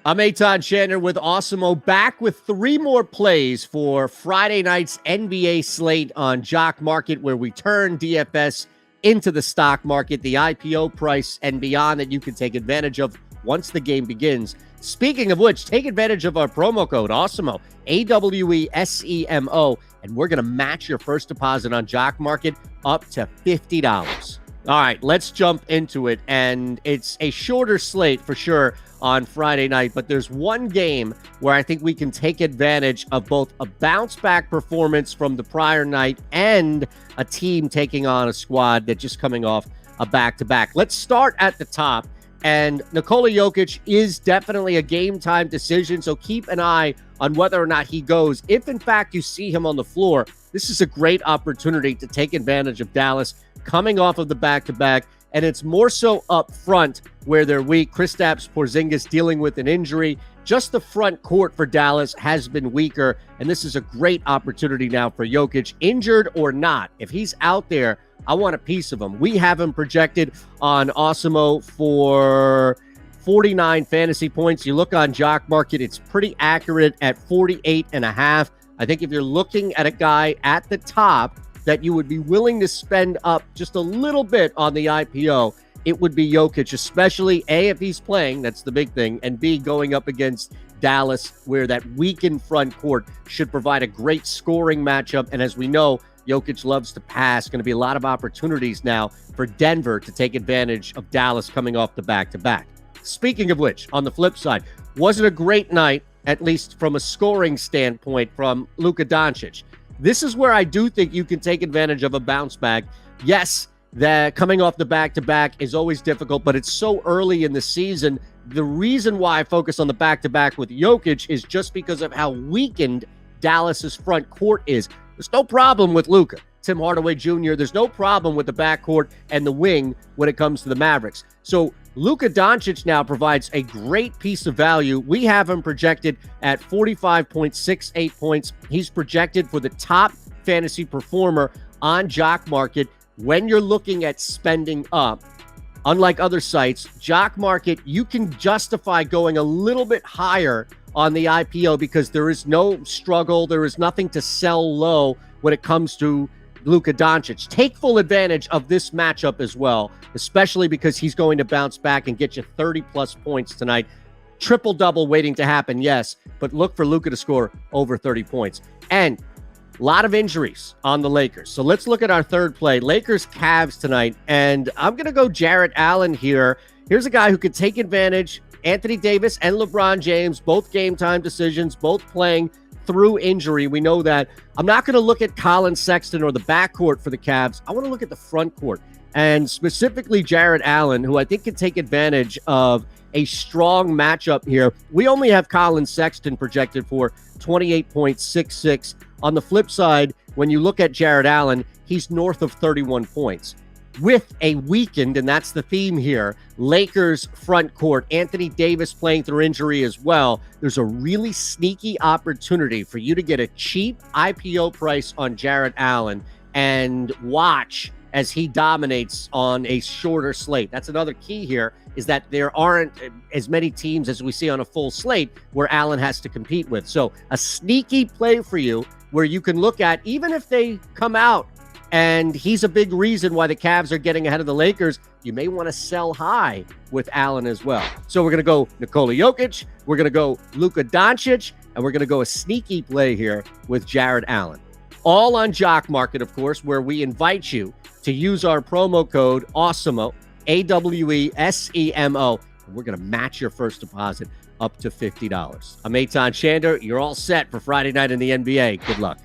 I'm Eytan Shander with Awesemo, back with 3 more plays for Friday night's NBA slate on Jock Market, where we turn DFS into the stock market, the IPO price and beyond that you can take advantage of once the game begins. Speaking of which, take advantage of our promo code Awesemo, AWESEMO, and we're going to match your first deposit on Jock Market up to $50. All right, let's jump into it, and it's a shorter slate for sure on Friday night, but there's one game where I think we can take advantage of both a bounce-back performance from the prior night and a team taking on a squad that's just coming off a back-to-back. Let's start at the top, and Nikola Jokic is definitely a game-time decision, so keep an eye on whether or not he goes. If, in fact, you see him on the floor, this is a great opportunity to take advantage of Dallas coming off of the back-to-back, and it's more so up front where they're weak. Kristaps Porzingis dealing with an injury. Just the front court for Dallas has been weaker, and this is a great opportunity now for Jokic, injured or not. If he's out there, I want a piece of him. We have him projected on Awesemo for 49 fantasy points. You look on Jock Market, it's pretty accurate at 48.5. I think if you're looking at a guy at the top that you would be willing to spend up just a little bit on the IPO, it would be Jokic, especially A, if he's playing, that's the big thing, and B, going up against Dallas, where that weakened front court should provide a great scoring matchup. And as we know, Jokic loves to pass. Going to be a lot of opportunities now for Denver to take advantage of Dallas coming off the back-to-back. Speaking of which, on the flip side, was it a great night, at least from a scoring standpoint, from Luka Doncic? This is where I do think you can take advantage of a bounce back. Yes, that coming off the back-to-back is always difficult, but it's so early in the season. The reason why I focus on the back-to-back with Jokic is just because of how weakened Dallas's front court is. There's no problem with Luka, Tim Hardaway Jr. There's no problem with the backcourt and the wing when it comes to the Mavericks. So Luka Doncic now provides a great piece of value. We have him projected at 45.68 points. He's projected for the top fantasy performer on Jock Market when you're looking at spending up. Unlike other sites, Jock Market, you can justify going a little bit higher on the IPO because there is no struggle. There is nothing to sell low when it comes to Luka Doncic. Take full advantage of this matchup as well, especially because he's going to bounce back and get you 30-plus points tonight. Triple-double waiting to happen, yes, but look for Luka to score over 30 points. And a lot of injuries on the Lakers. So let's look at our third play. Lakers-Cavs tonight, and I'm going to go Jarrett Allen here. Here's a guy who could take advantage. Anthony Davis and LeBron James, both game-time decisions, both playing through injury. We know that. I'm not going to look at Colin Sexton or the backcourt for the Cavs. I want to look at the front court, and specifically Jarrett Allen, who I think can take advantage of a strong matchup here. We only have Colin Sexton projected for 28.66. On the flip side, when you look at Jarrett Allen, he's north of 31 points. With a weakened, and that's the theme here, Lakers front court, Anthony Davis playing through injury as well, there's a really sneaky opportunity for you to get a cheap IPO price on Jarrett Allen and watch as he dominates on a shorter slate. That's another key here, is that there aren't as many teams as we see on a full slate where Allen has to compete with. So a sneaky play for you where you can look at, even if they come out and he's a big reason why the Cavs are getting ahead of the Lakers, you may want to sell high with Allen as well. So we're going to go Nikola Jokic, we're going to go Luka Doncic, and we're going to go a sneaky play here with Jarrett Allen. All on Jock Market, of course, where we invite you to use our promo code Awesemo, AWESEMO, and we're going to match your first deposit up to $50. I'm Eytan Shander. You're all set for Friday night in the NBA. Good luck.